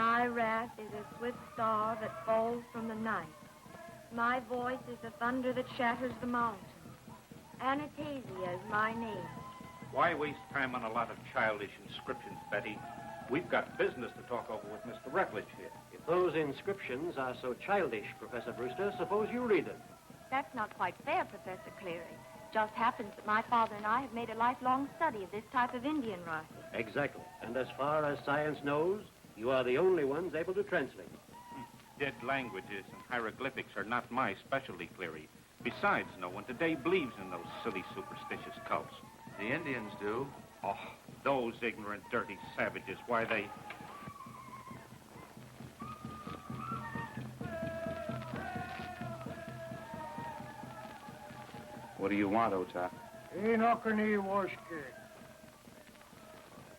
My wrath is a swift star that falls from the night. My voice is the thunder that shatters the mountains. Anastasia is my name. Why waste time on a lot of childish inscriptions, Betty? We've got business to talk over with Mr. Rutledge here. If those inscriptions are so childish, Professor Brewster, suppose you read them. That's not quite fair, Professor Cleary. Just happens that my father and I have made a lifelong study of this type of Indian writing. Exactly. And as far as science knows, you are the only ones able to translate. Dead languages and hieroglyphics are not my specialty, Cleary. Besides, no one today believes in those silly superstitious cults. The Indians do. Oh, those ignorant, dirty savages. Why, they... What do you want, Ota?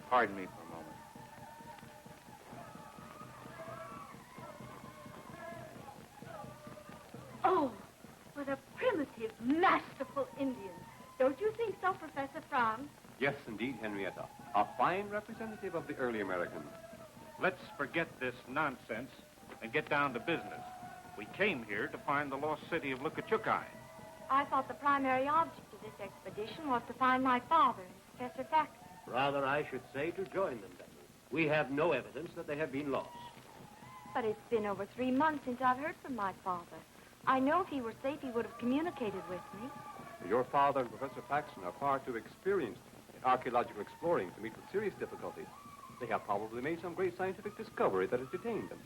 Pardon me for a moment. Oh, what a primitive, masterful Indian. Don't you think so, Professor Franz? Yes, indeed, Henrietta. A fine representative of the early Americans. Let's forget this nonsense and get down to business. We came here to find the lost city of Lukachukai. I thought the primary object of this expedition was to find my father and Professor Faxon. Rather, I should say, to join them, Betty. We have no evidence that they have been lost. But it's been over 3 months since I've heard from my father. I know if he were safe, he would have communicated with me. Your father and Professor Faxon are far too experienced in archaeological exploring to meet with serious difficulties. They have probably made some great scientific discovery that has detained them.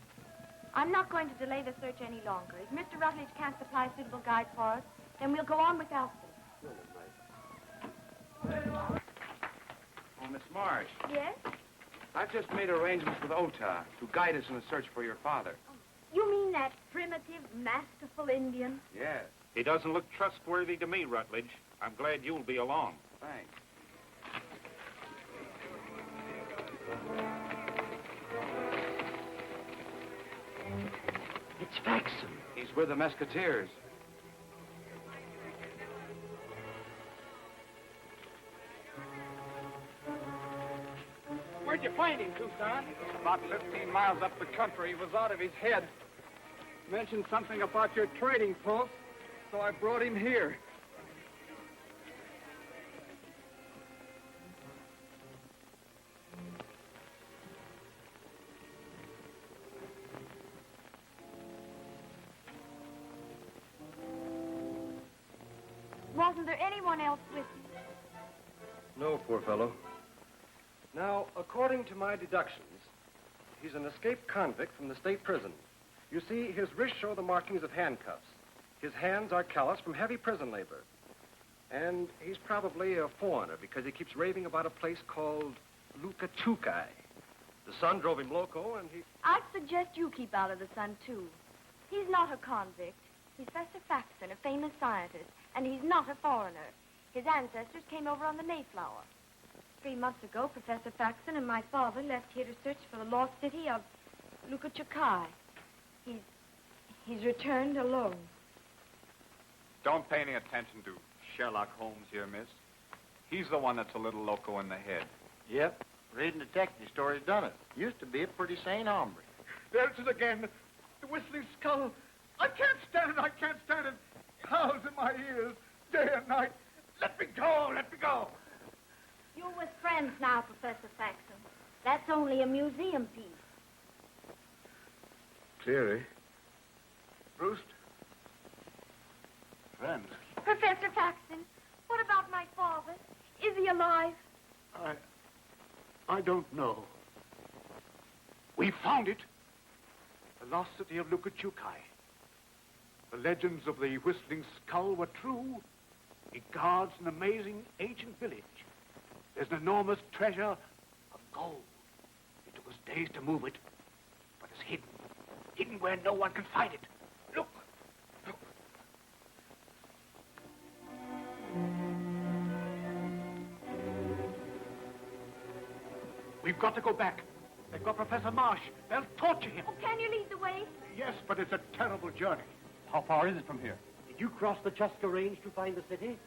I'm not going to delay the search any longer. If Mr. Rutledge can't supply suitable guides for us, then we'll go on without them. Oh, Miss Marsh. Yes? I've just made arrangements with Ota to guide us in the search for your father. You mean that primitive, masterful Indian? Yes, He doesn't look trustworthy to me, Rutledge. I'm glad you'll be along. thanks. It's Faxon. He's with the Musketeers. Where'd you find him, Tucson? About 15 miles up the country. He was out of his head. Mentioned something about your trading post, so I brought him here. Wasn't there anyone else with you? No, poor fellow. Now, according to my deductions, he's an escaped convict from the state prison. You see, his wrists show the markings of handcuffs. His hands are calloused from heavy prison labor. And he's probably a foreigner because he keeps raving about a place called Lukachukai. The sun drove him loco, and he... I'd suggest you keep out of the sun, too. He's not a convict. He's Professor Faxon, a famous scientist, and he's not a foreigner. His ancestors came over on the Mayflower. 3 months ago, Professor Faxon and my father left here to search for the lost city of Lukachukai. He's returned alone. Don't pay any attention to Sherlock Holmes here, miss. He's the one that's a little loco in the head. Yep. Reading detective stories done it. Used to be a pretty sane hombre. There's it again. The whistling skull. I can't stand it. I can't stand it. Howls in my ears, day and night. Let me go. Let me go. You're with friends now, Professor Faxon. That's only a museum piece. Cleary. Brewster. Friends. Professor Faxon, what about my father? Is he alive? I don't know. We found it. The lost city of Lukachukai. The legends of the Whistling Skull were true. It guards an amazing ancient village. There's an enormous treasure of gold. It took us days to move it, but it's hidden. Hidden where no one can find it. Look. Look. We've got to go back. They've got Professor Marsh. They'll torture him. Oh, can you lead the way? Yes, but it's a terrible journey. How far is it from here? Did you cross the Chuska Range to find the city?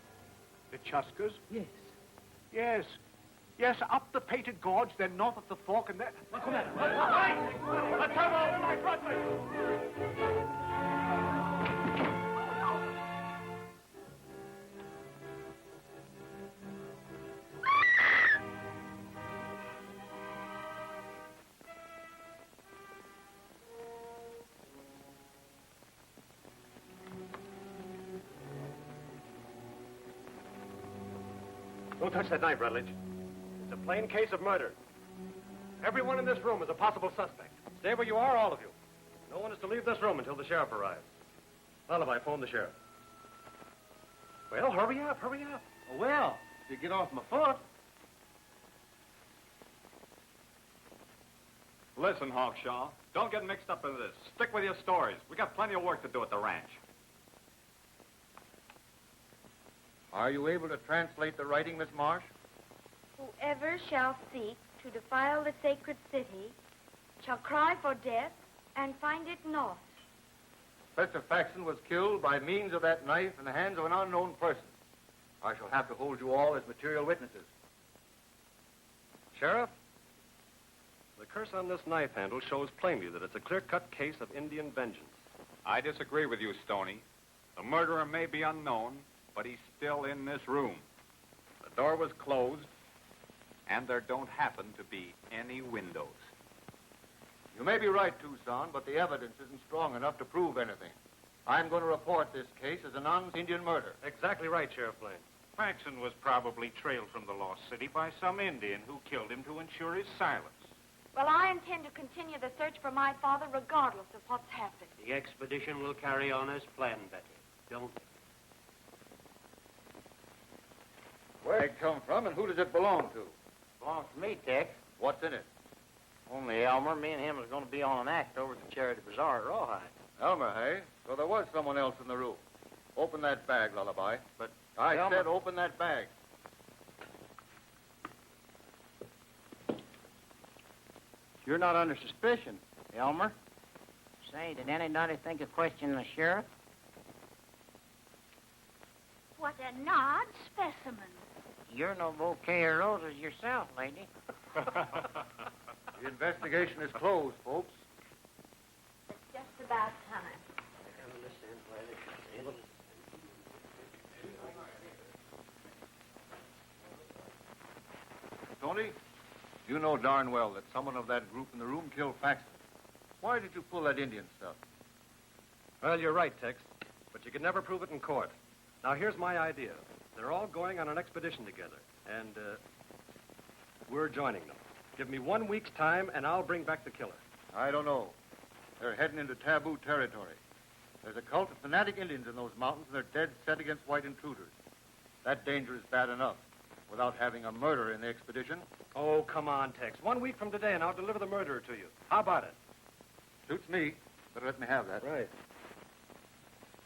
The Chuskas? Yes. Yes. Yes, up the Painted Gorge, then north of the Fork, and then... Come on. Let's have all the night, Don't touch that knife, Rutledge. It's a plain case of murder. Everyone in this room is a possible suspect. Stay where you are, all of you. No one is to leave this room until the sheriff arrives. Lullaby, phone the sheriff. Well, hurry up, hurry up. Well, if you get off my foot. Listen, Hawkshaw, don't get mixed up in this. Stick with your stories. We got plenty of work to do at the ranch. Are you able to translate the writing, Miss Marsh? Whoever shall seek to defile the sacred city shall cry for death and find it not. Professor Faxon was killed by means of that knife in the hands of an unknown person. I shall have to hold you all as material witnesses. Sheriff, the curse on this knife handle shows plainly that it's a clear-cut case of Indian vengeance. I disagree with you, Stoney. The murderer may be unknown, but he's still in this room. The door was closed, and there don't happen to be any windows. You may be right, Tucson, but the evidence isn't strong enough to prove anything. I'm going to report this case as a non-Indian murder. Exactly right, Sheriff Blaine. Faxon was probably trailed from the lost city by some Indian who killed him to ensure his silence. Well, I intend to continue the search for my father regardless of what's happened. The expedition will carry on as planned, Betty. Don't it? Where did it come from, and who does it belong to? Belongs to me, Tex. What's in it? Only Elmer. Me and him is going to be on an act over at the Charity Bazaar at Rawhide. Elmer, hey? So there was someone else in the room. Open that bag, Lullaby. But I Elmer... said open that bag. You're not under suspicion, Elmer. Say, did anybody think of questioning the sheriff? What an odd specimen. You're no bouquet of roses yourself, lady. The investigation is closed, folks. It's just about time. Tony, you know darn well that someone of that group in the room killed Faxon. Why did you pull that Indian stuff? Well, you're right, Tex, but you could never prove it in court. Now, here's my idea. They're all going on an expedition together, and we're joining them. Give me 1 week's time, and I'll bring back the killer. I don't know. They're heading into taboo territory. There's a cult of fanatic Indians in those mountains, and they're dead set against white intruders. That danger is bad enough, without having a murderer in the expedition. Oh, come on, Tex. 1 week from today, and I'll deliver the murderer to you. How about it? Suits me. Better let me have that. Right.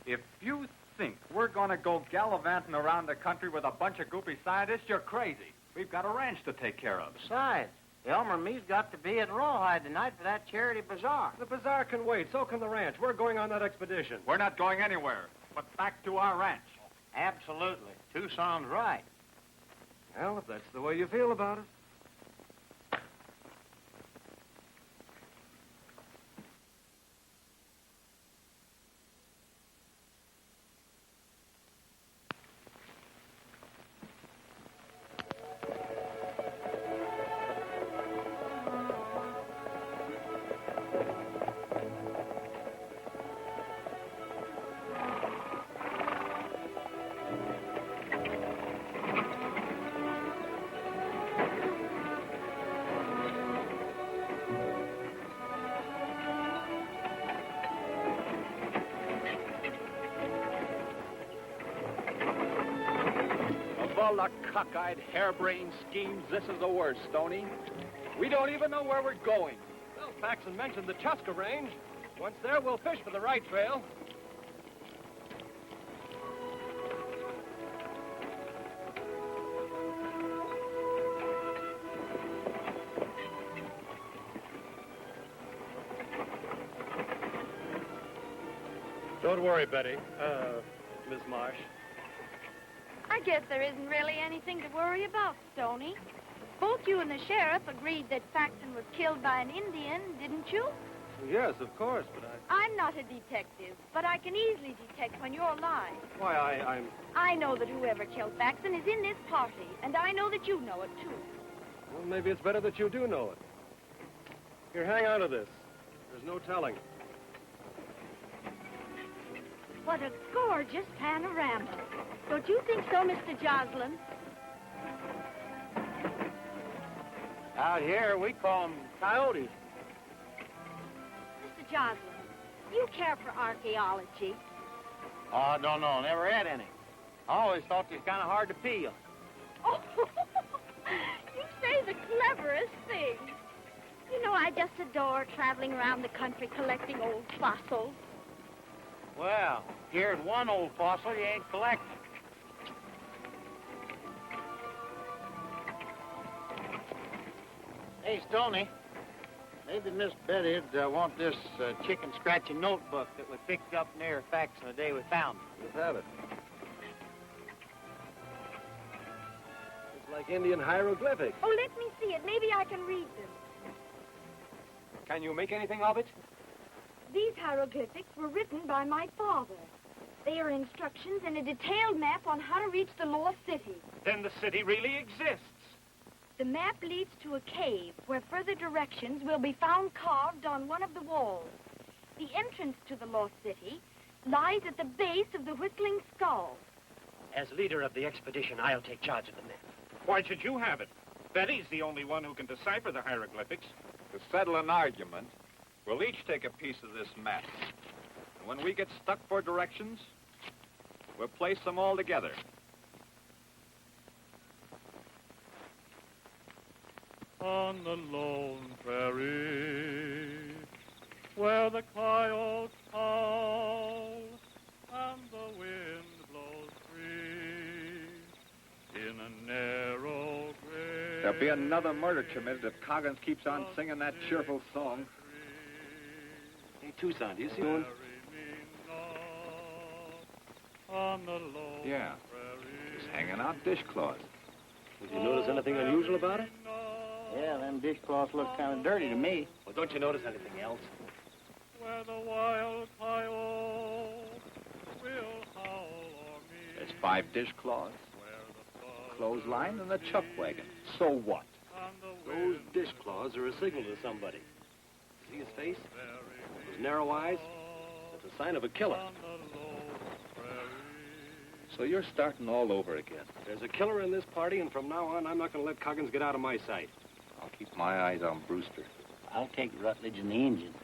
If you think we're going to go gallivanting around the country with a bunch of goopy scientists, you're crazy. We've got a ranch to take care of. Besides, Elmer and me's got to be at Rawhide tonight for that Charity Bazaar. The bazaar can wait. So can the ranch. We're going on that expedition. We're not going anywhere, but back to our ranch. Absolutely. Tucson's right. Well, if that's the way you feel about it. Of all the cockeyed, harebrained schemes, this is the worst, Stoney. We don't even know where we're going. Well, Faxon mentioned the Chuska Range. Once there, we'll fish for the right trail. Don't worry, Betty. Miss Marsh. I guess there isn't really anything to worry about, Stoney. Both you and the sheriff agreed that Faxon was killed by an Indian, didn't you? Yes, of course, but I'm not a detective, but I can easily detect when you're lying. I'm... I know that whoever killed Faxon is in this party, and I know that you know it, too. Well, maybe it's better that you do know it. Here, hang on to this. There's no telling. What a gorgeous panorama. Don't you think so, Mr. Joslin? Out here, we call them coyotes. Mr. Joslin, you care for archaeology. Oh, I don't know. Never had any. I always thought they was kind of hard to peel. Oh, you say the cleverest thing. You know, I just adore traveling around the country collecting old fossils. Well, here's one old fossil you ain't collecting. Hey, Stoney, maybe Miss Betty'd want this chicken scratching notebook that we picked up near Faxon the day we found it. Let's have it. It's like Indian hieroglyphics. Oh, let me see it. Maybe I can read them. Can you make anything of it? These hieroglyphics were written by my father. They are instructions and a detailed map on how to reach the lost city. Then the city really exists. The map leads to a cave where further directions will be found carved on one of the walls. The entrance to the lost city lies at the base of the Whistling Skull. As leader of the expedition, I'll take charge of the map. Why should you have it? Betty's the only one who can decipher the hieroglyphics. To settle an argument, we'll each take a piece of this map. And when we get stuck for directions, we'll place them all together. On the lone prairie, where the coyotes howl and the wind blows free, in a narrow grave. There'll be another murder committed if Coggins keeps on singing that cheerful song. Hey, Tucson, do you see one? On the lone Yeah. He's hanging out dishcloths. Did you notice anything unusual about it? Yeah, them dishcloths look kind of dirty to me. Well, don't you notice anything else? Where the wild coyote will howl o'er me. There's 5 dishcloths, clothesline, and a chuck wagon. So what? Those dishcloths are a signal to somebody. See his face? Those narrow eyes? That's a sign of a killer. So you're starting all over again. There's a killer in this party, and from now on, I'm not going to let Coggins get out of my sight. I'll keep my eyes on Brewster. I'll take Rutledge and the engine.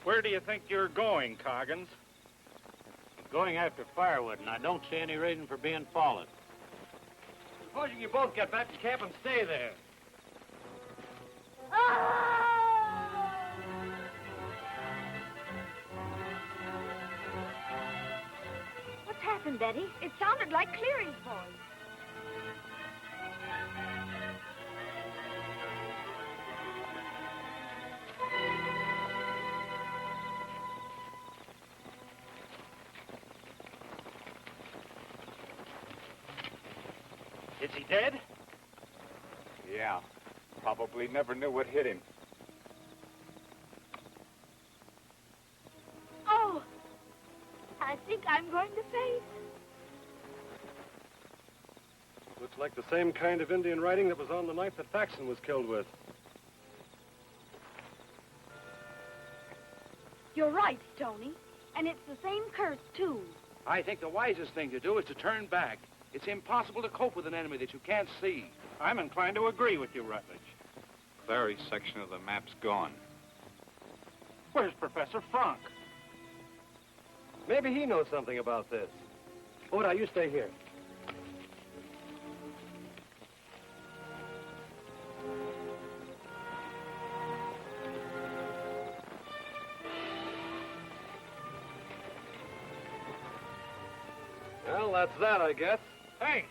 Where do you think you're going, Coggins? Going after firewood, and I don't see any reason for being followed. Supposing you both get back to camp and stay there. What's happened? happened, Betty? It sounded like Cleary's voice. Is he dead? Yeah. Probably never knew what hit him. Oh, I think I'm going to faint. Looks like the same kind of Indian writing that was on the knife that Faxon was killed with. You're right, Stoney. And it's the same curse, too. I think the wisest thing to do is to turn back. It's impossible to cope with an enemy that you can't see. I'm inclined to agree with you, Rutledge. Clary's section of the map's gone. Where's Professor Frank? Maybe he knows something about this. Oda, you stay here. Well, that's that, I guess. Hey!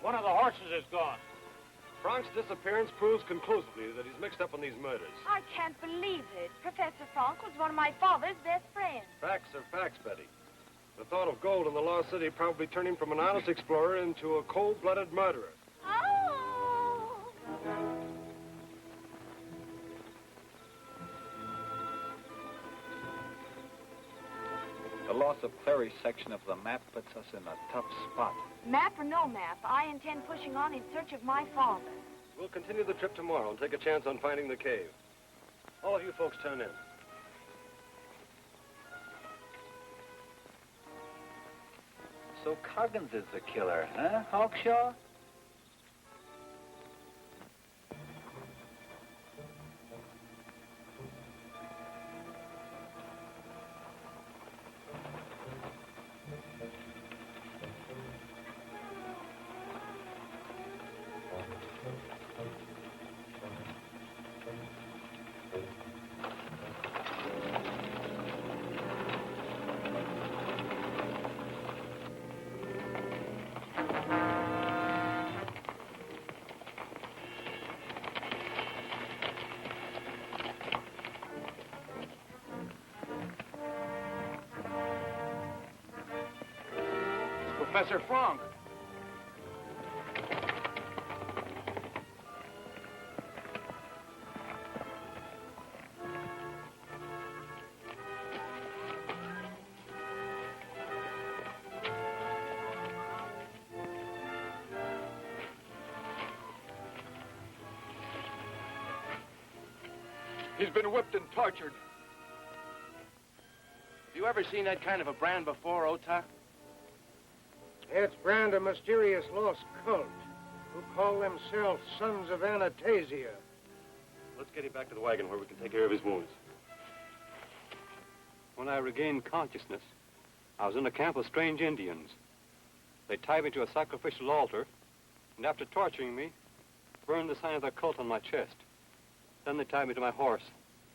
One of the horses is gone. Frank's disappearance proves conclusively that he's mixed up in these murders. I can't believe it. Professor Frank was one of my father's best friends. Facts are facts, Betty. The thought of gold in the Lost City probably turned him from an honest explorer into a cold-blooded murderer. Oh! The loss of Clary's section of the map puts us in a tough spot. Map or no map, I intend pushing on in search of my father. We'll continue the trip tomorrow and take a chance on finding the cave. All of you folks turn in. So Coggins is the killer, huh, Hawkshaw? Professor Frank. He's been whipped and tortured. Have you ever seen that kind of a brand before, Ota? It's brand a mysterious lost cult who call themselves Sons of Anastasia. Let's get him back to the wagon where we can take care of his wounds. When I regained consciousness, I was in a camp of strange Indians. They tied me to a sacrificial altar, and after torturing me, burned the sign of their cult on my chest. Then they tied me to my horse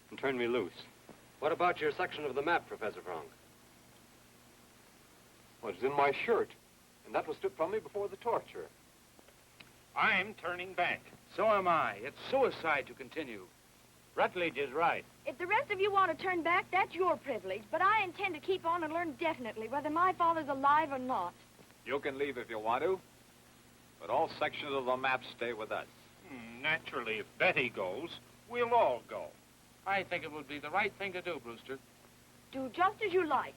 and turned me loose. What about your section of the map, Professor Frank? Well, it's in my shirt, and that was stripped from me before the torture. I'm turning back. So am I. It's suicide to continue. Rutledge is right. If the rest of you want to turn back, that's your privilege. But I intend to keep on and learn definitely whether my father's alive or not. You can leave if you want to, but all sections of the map stay with us. Naturally, if Betty goes, we'll all go. I think it would be the right thing to do, Brewster. Do just as you like.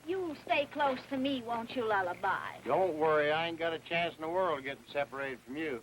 You stay close to me, won't you, Lullaby? Don't worry, I ain't got a chance in the world getting separated from you.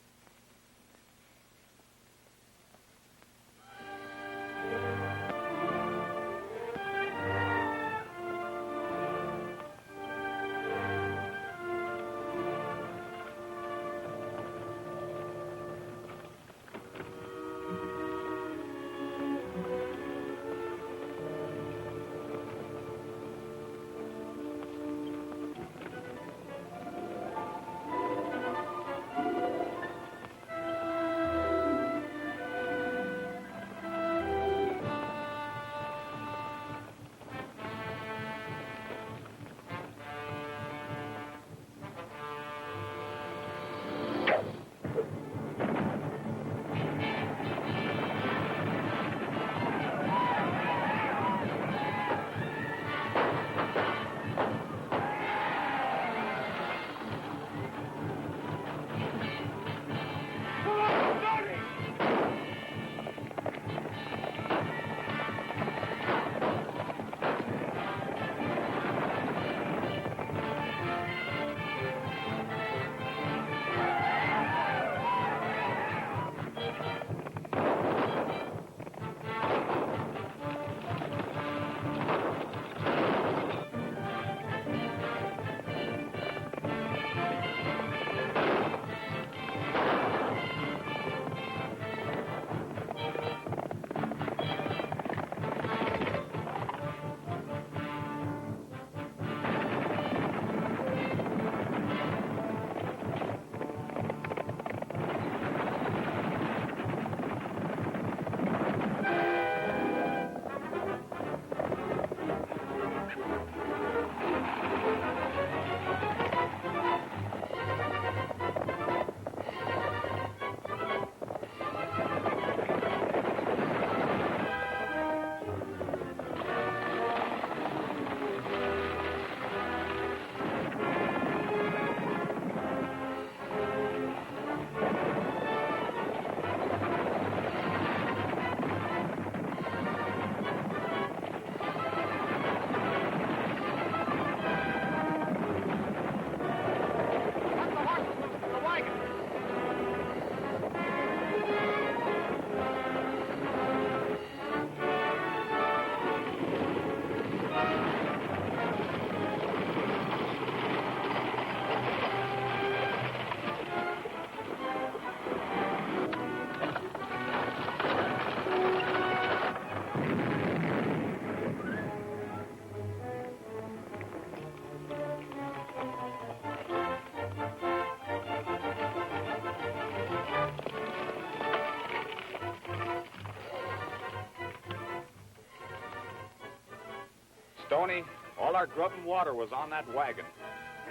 Stoney, all our grub and water was on that wagon.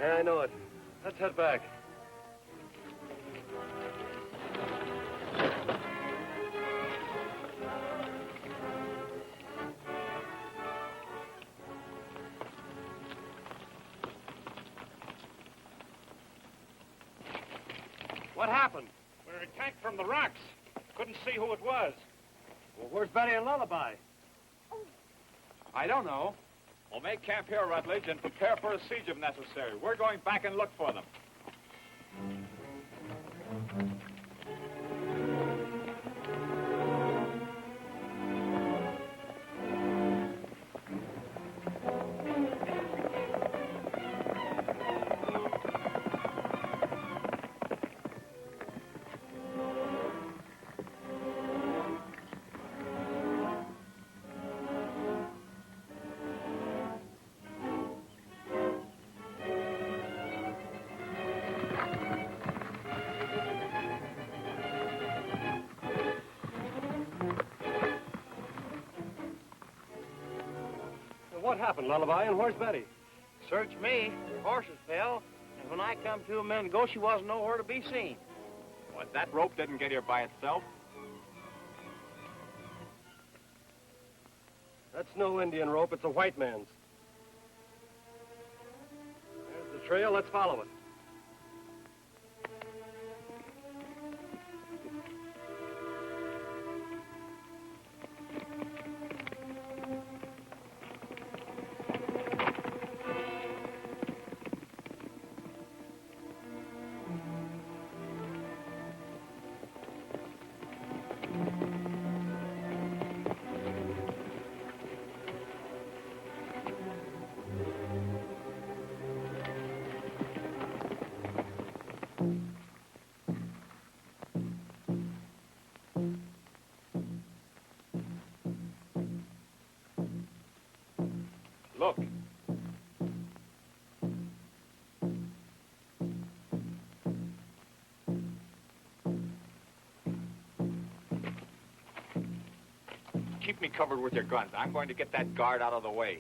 Yeah, I know it. Let's head back. What happened? We were attacked from the rocks. Couldn't see who it was. Well, where's Betty and Lullaby? I don't know. We'll make camp here, Rutledge, and prepare for a siege if necessary. We're going back and look for them. What happened, Lullaby, and where's Betty? Search me. Her horses fell, and when I come to a minute ago, she wasn't nowhere to be seen. What, that rope didn't get here by itself? That's no Indian rope. It's a white man's. There's the trail. Let's follow it. Look. Keep me covered with your guns. I'm going to get that guard out of the way.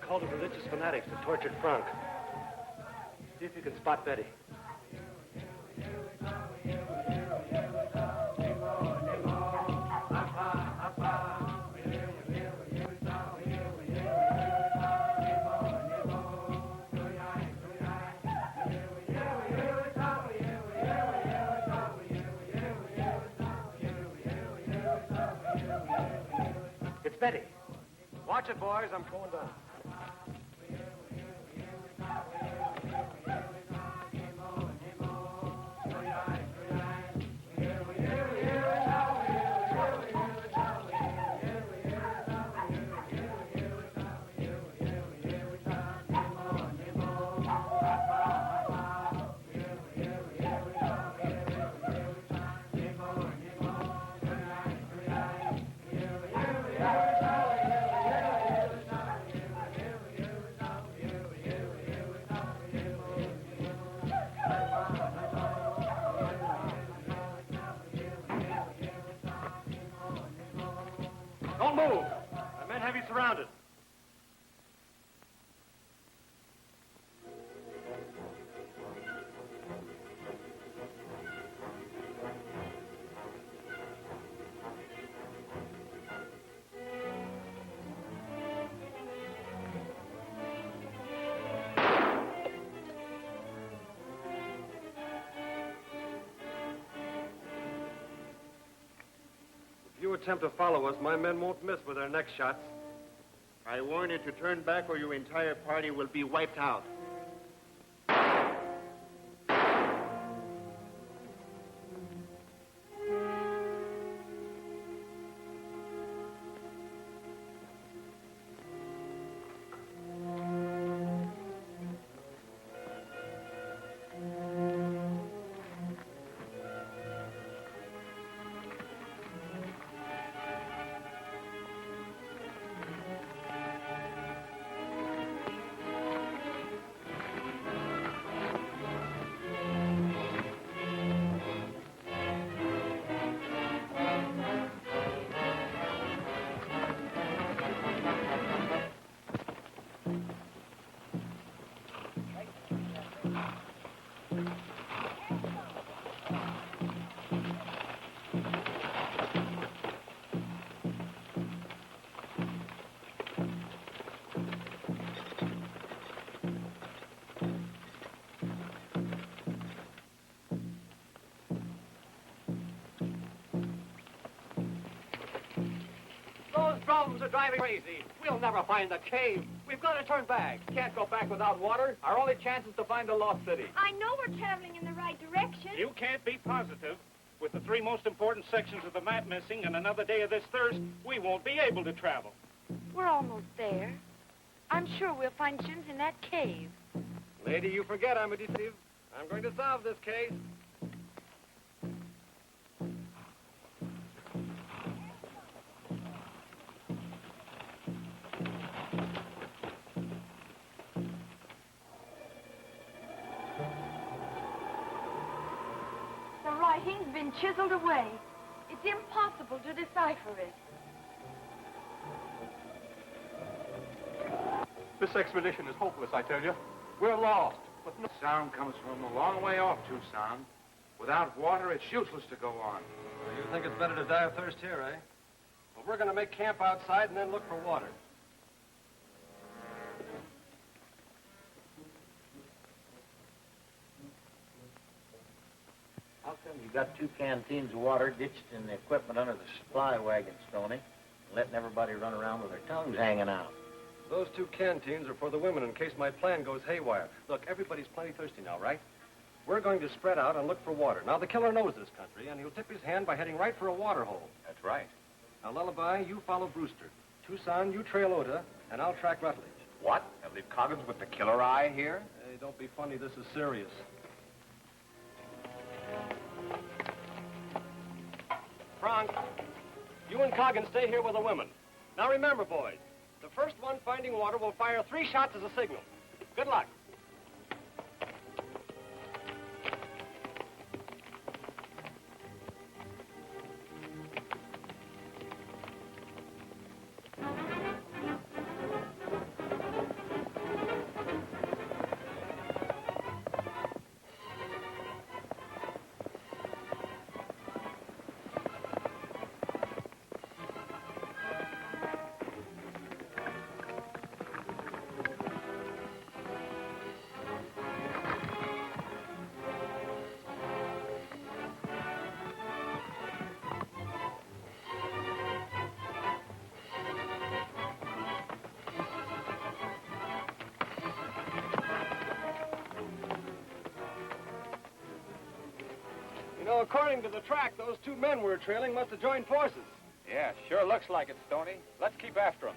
Cult of religious fanatics that tortured Frank. See if you can spot Betty. It's Betty. Watch it, boys. I'm going down. attempt to follow us, my men won't miss with their next shots. I warn you to turn back or your entire party will be wiped out. Those drums are driving crazy. We'll never find the cave. We've got to turn back. Can't go back without water. Our only chance is to find the lost city. I know we're traveling in the right direction. You can't be positive. With the three most important sections of the map missing and another day of this thirst, we won't be able to travel. We're almost there. I'm sure we'll find Jim's in that cave. Lady, you forget I'm a detective. I'm going to solve this case. The writing's been chiseled away. It's impossible to decipher it. This expedition is hopeless, I tell you. We're lost. But no Sound comes from a long way off, Tucson. Without water, it's useless to go on. So you think it's better to die of thirst here, eh? Well, we're going to make camp outside and then look for water. How come you got 2 canteens of water ditched in the equipment under the supply wagon, Stoney? Letting everybody run around with their tongues hanging out. Those 2 canteens are for the women in case my plan goes haywire. Look, everybody's plenty thirsty now, right? We're going to spread out and look for water. Now, the killer knows this country, and he'll tip his hand by heading right for a water hole. That's right. Now, Lullaby, you follow Brewster. Tucson, you trail Ota, and I'll track Rutledge. What? Have leave Coggins with the killer eye here? Hey, don't be funny. This is serious. Frank, you and Coggins stay here with the women. Now, remember, boys, the first one finding water will fire 3 shots as a signal. Good luck. You know, according to the track, those 2 men we're trailing must have joined forces. Yeah, sure looks like it, Stoney. Let's keep after them.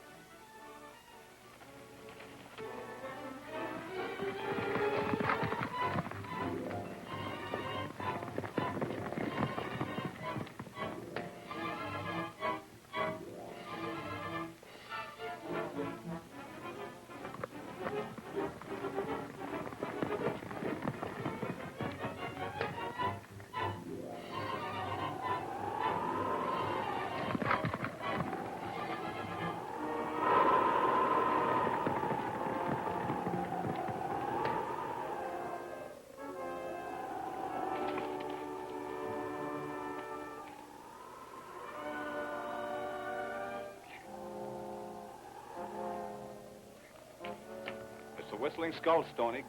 It's the Whistling Skull, Stoney.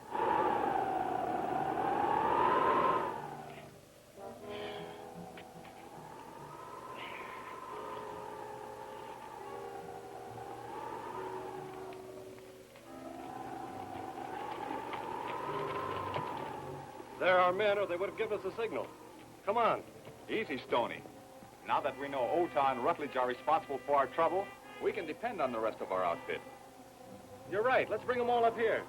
They're our men, or they would have given us a signal. Come on. Easy, Stoney. Now that we know Ota and Rutledge are responsible for our trouble, we can depend on the rest of our outfit. You're right. Let's bring them all up here.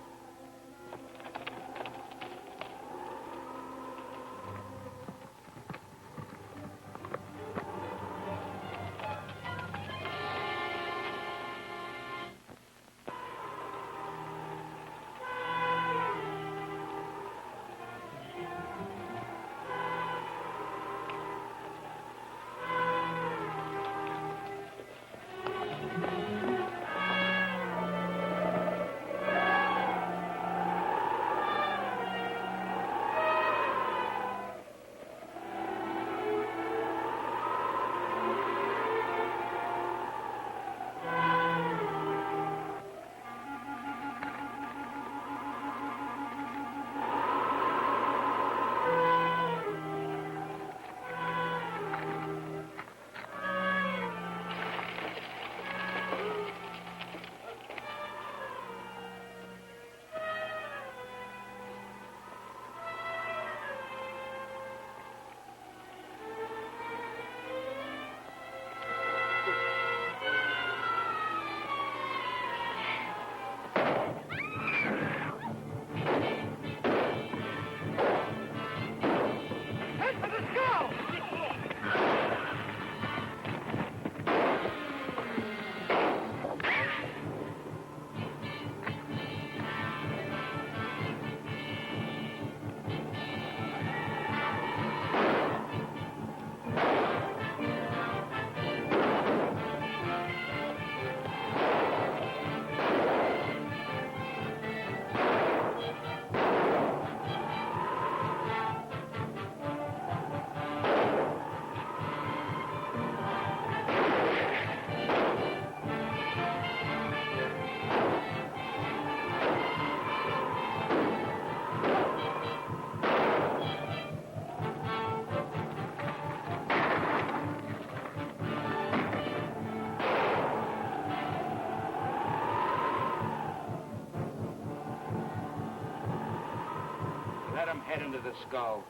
Let them head into the skull.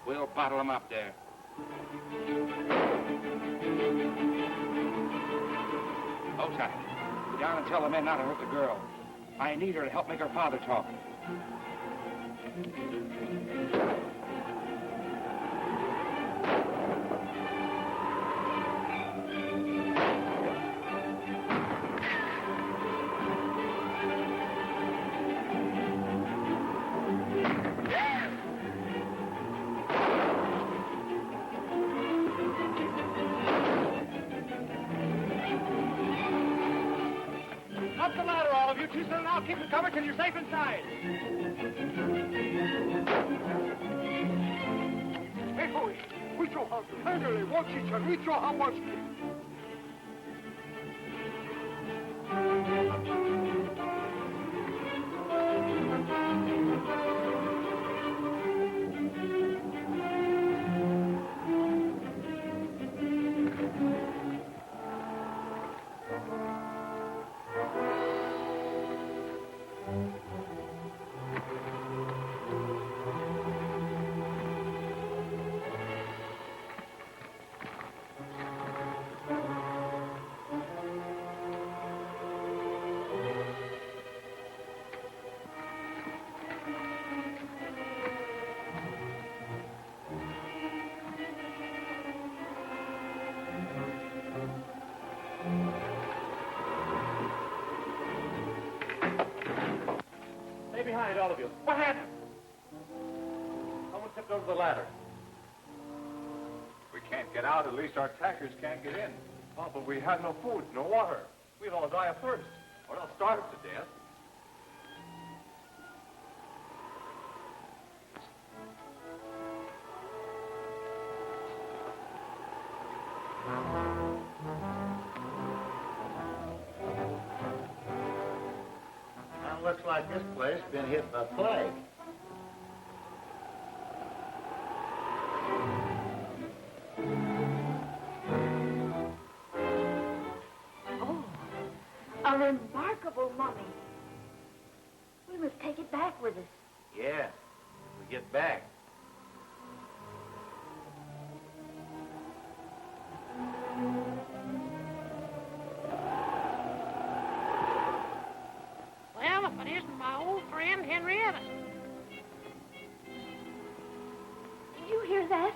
We'll bottle them up there. Ota, go down and tell the men not to hurt the girl. I need her to help make her father talk. Up the ladder, all of you. Two and I'll keep it covered till you're safe inside. Hey, boys, we throw out. Handle watch each other. We throw out watch. Stay behind, all of you. What happened? Someone tipped over the ladder. We can't get out, at least our attackers can't get in. Oh, but we had no food, no water. We'll all die of thirst. Or they'll starve to death. Now, looks like this place been hit by plague. Oh, a remarkable mummy. We must take it back with us. Yeah, when we get back. Henrietta. Did you hear that?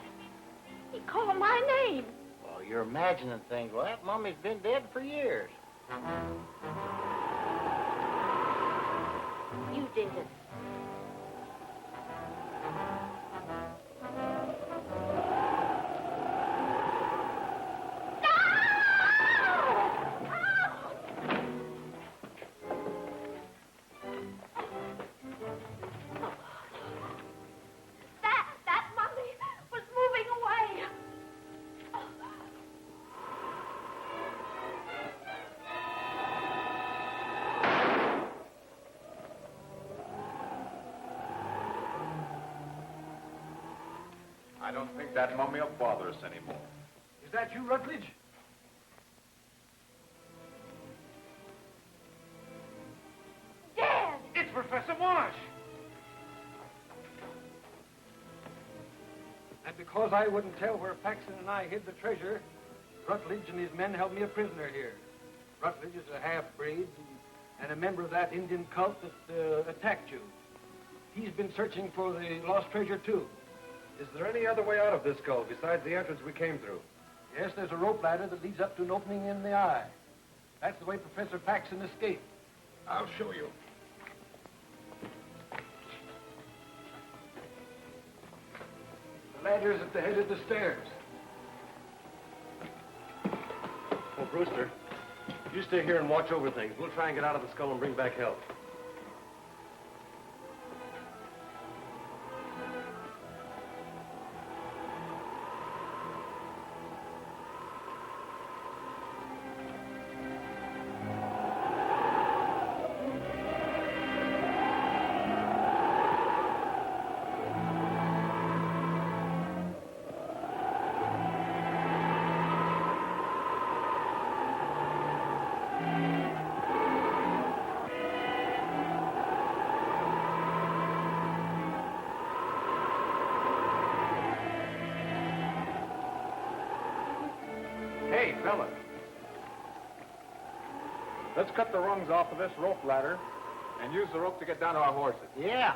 He called my name. Well, you're imagining things. Well, that mummy's been dead for years. You did it. That mummy was moving away. I don't think that mummy will bother us anymore. Is that you, Rutledge? Dad! It's Professor Marsh. And because I wouldn't tell where Paxton and I hid the treasure, Rutledge and his men held me a prisoner here. Rutledge is a half-breed and a member of that Indian cult that attacked you. He's been searching for the lost treasure, too. Is there any other way out of this cove besides the entrance we came through? Yes, there's a rope ladder that leads up to an opening in the eye. That's the way Professor Paxton escaped. I'll show you. The ladder's at the head of the stairs. Well, Brewster, you stay here and watch over things. We'll try and get out of the skull and bring back help. Hey, fella. Let's cut the rungs off of this rope ladder and use the rope to get down to our horses. Yeah.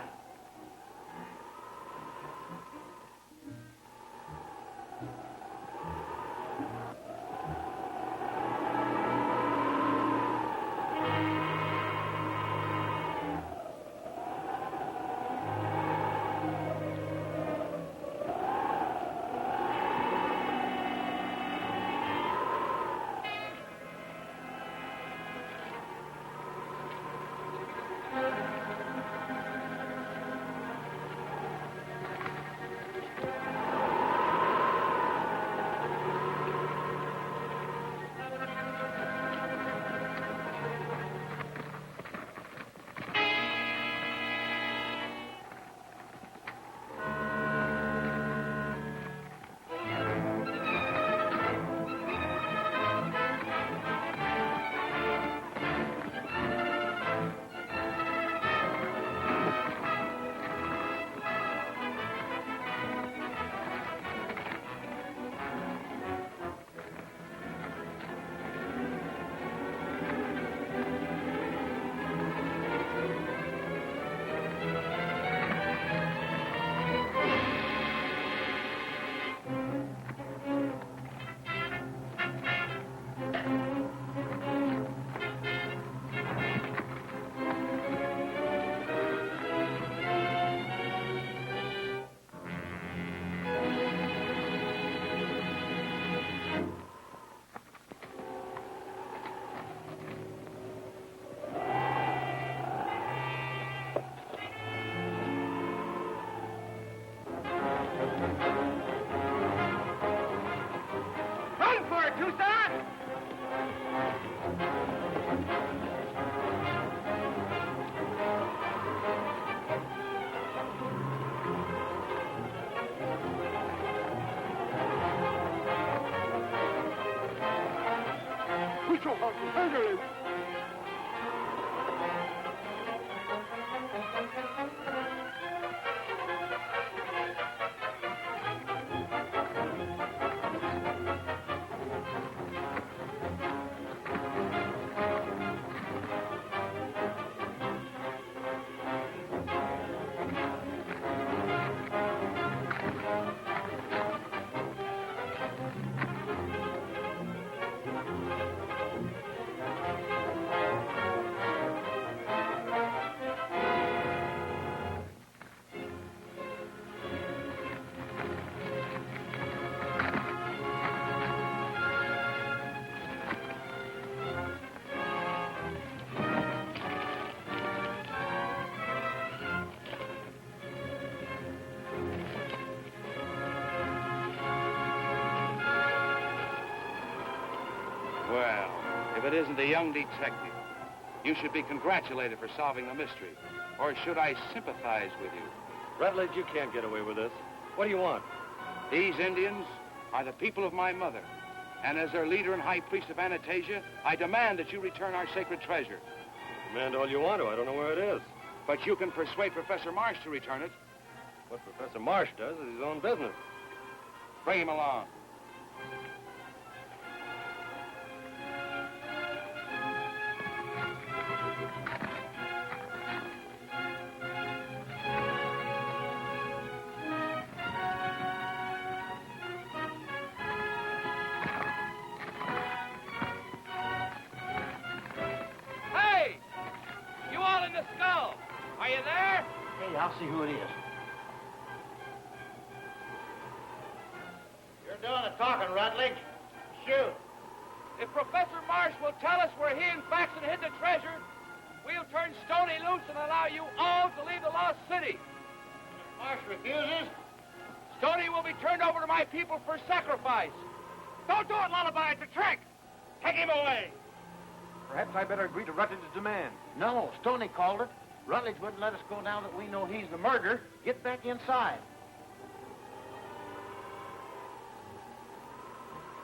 it isn't the young detective. You should be congratulated for solving the mystery. Or should I sympathize with you? Rutledge, you can't get away with this. What do you want? These Indians are the people of my mother. And as their leader and high priest of Anastasia, I demand that you return our sacred treasure. Demand all you want to. I don't know where it is. But you can persuade Professor Marsh to return it. What Professor Marsh does is his own business. Bring him along. Hey! You all in the skull. Are you there? Hey, I'll see who it is. You're doing the talking, Rutledge. Shoot. If Professor Marsh will tell us where he and Faxon hid the treasure, we'll turn Stoney loose and allow you all to leave the lost city. If Marsh refuses, Stoney will be turned over to my people for sacrifice. Don't do it, Lullaby. It's a trick. Take him away. Perhaps I better agree to Rutledge's demand. No, Stoney called it. Rutledge wouldn't let us go now that we know he's the murderer. Get back inside.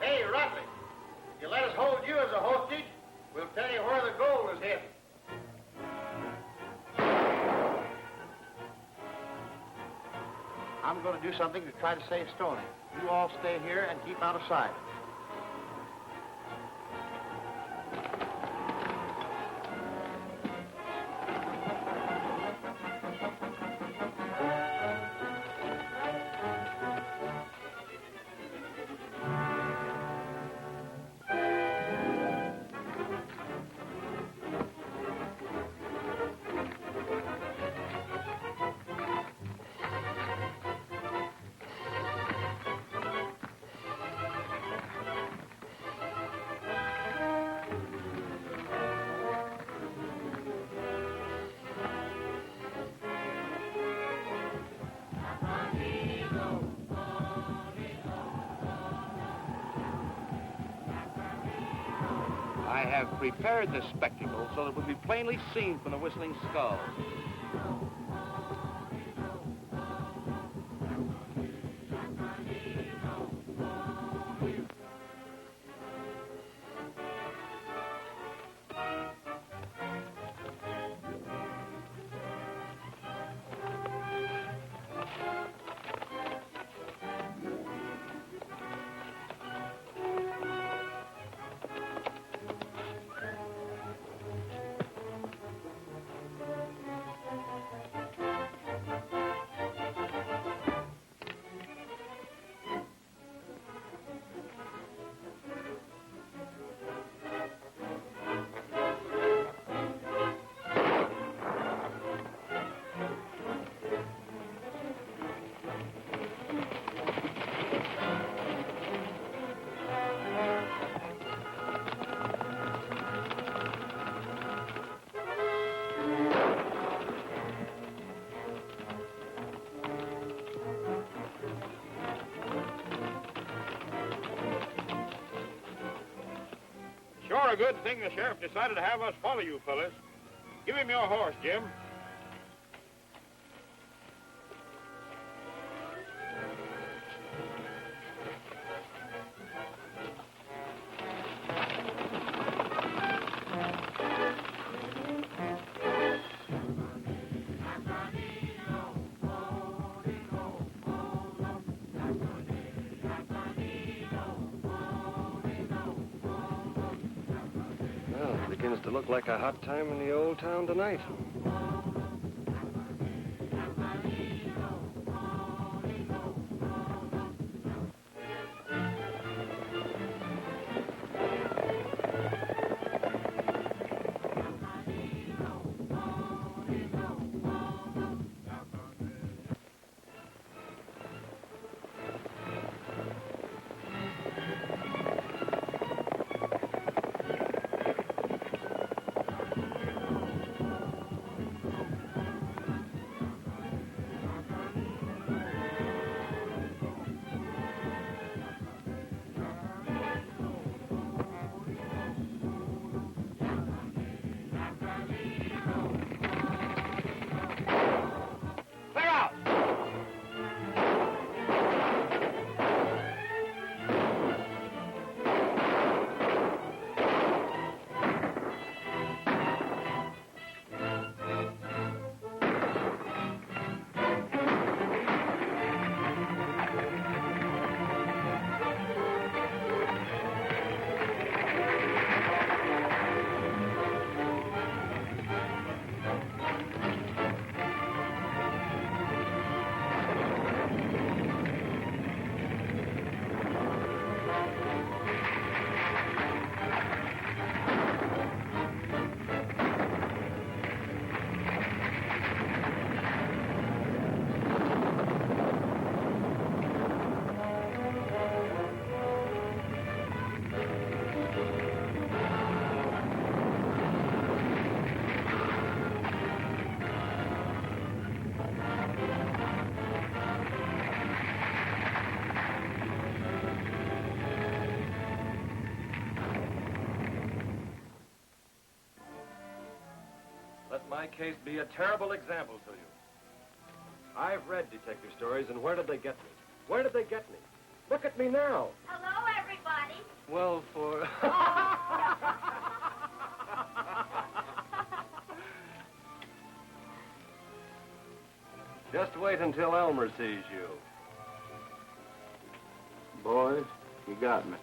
Hey, Rutledge, if you let us hold you as a hostage, we'll tell you where the gold is hidden. I'm going to do something to try to save Stoney. You all stay here and keep out of sight. I have prepared the spectacle so that it will be plainly seen from the Whistling Skull. Sure a good thing the sheriff decided to have us follow you fellas. Give him your horse, Jim. Well, it begins to look like a hot time in the old town tonight. my case be a terrible example to you. I've read detective stories, and where did they get me? Where did they get me? Look at me now. Hello, everybody. Well, for... Just wait until Elmer sees you. Boys, you got me.